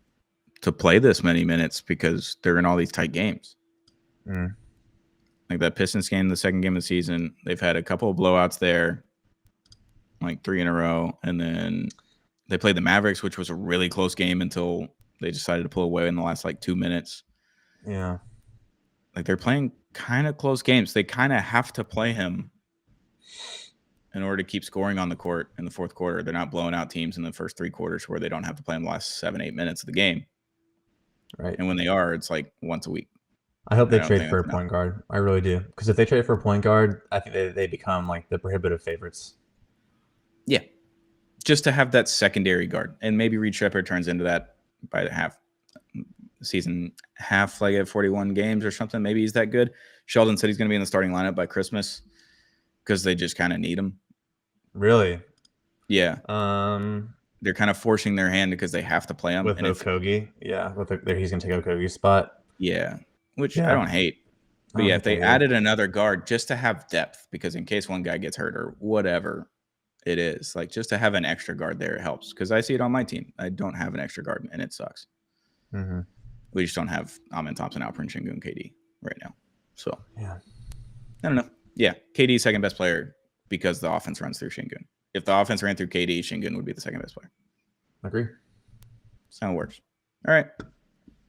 to play this many minutes because they're in all these tight games. Like that Pistons game, the second game of the season, they've had a couple of blowouts there, like 3 in a row. And then they played the Mavericks, which was a really close game until they decided to pull away in the last 2 minutes. Yeah. Like they're playing kind of close games. They kind of have to play him in order to keep scoring on the court in the fourth quarter. They're not blowing out teams in the first 3 quarters where they don't have to play them the last 7-8 minutes of the game. Right. And when they are, it's like once a week. I hope they trade for a point guard. I really do. Because if they trade for a point guard, I think they become like the prohibitive favorites. Yeah. Just to have that secondary guard. And maybe Reed Sheppard turns into that by the season half, like at 41 games or something. Maybe he's that good. Sheldon said he's going to be in the starting lineup by Christmas because they just kind of need him. Really? Yeah. They're kind of forcing their hand because they have to play him. With Okogie. Yeah. He's going to take Okogie's spot. Yeah. Which I don't hate. But if they added another guard just to have depth, because in case one guy gets hurt or whatever it is, like just to have an extra guard there, it helps. Because I see it on my team. I don't have an extra guard, and it sucks. We just don't have Amin Thompson, Alperen Şengün, KD right now. So, I don't know. Yeah, KD second best player because the offense runs through Şengün. if the offense ran through KD, Şengün would be the second best player. Agree. That's how it works. All right.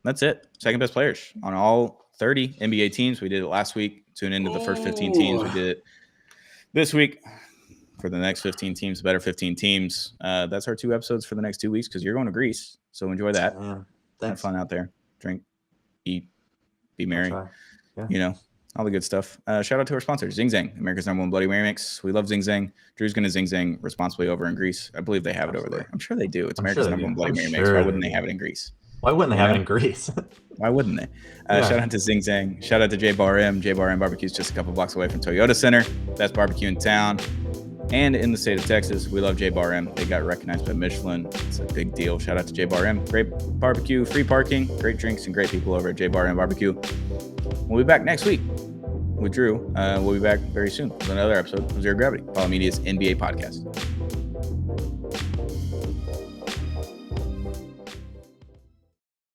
That's it. Second best players on all 30 NBA teams. We did it last week. Tune into the first 15 teams. We did it this week for the next 15 teams, better 15 teams. That's our 2 episodes for the next 2 weeks because you're going to Greece. So enjoy that. Yeah. Have fun out there. Drink, eat, be merry. Yeah. All the good stuff. Shout out to our sponsor, Zing Zang, America's #1 Bloody Mary mix. We love Zing Zang. Drew's going to Zing Zang responsibly over in Greece. I believe they have it over there. I'm sure they do. It's America's #1 Bloody Mary mix. Why wouldn't they have it in Greece? Why wouldn't they have it in Greece? Why wouldn't they? Shout out to Zing Zang. Shout out to J Bar M. J Bar M Barbecue is just a couple blocks away from Toyota Center. Best barbecue in town and in the state of Texas. We love J Bar M. They got recognized by Michelin. It's a big deal. Shout out to J Bar M. Great barbecue, free parking, great drinks, and great people over at J Bar M Barbecue. We'll be back next week with Drew. We'll be back very soon with another episode of Zero Gravity, Follow Media's NBA podcast.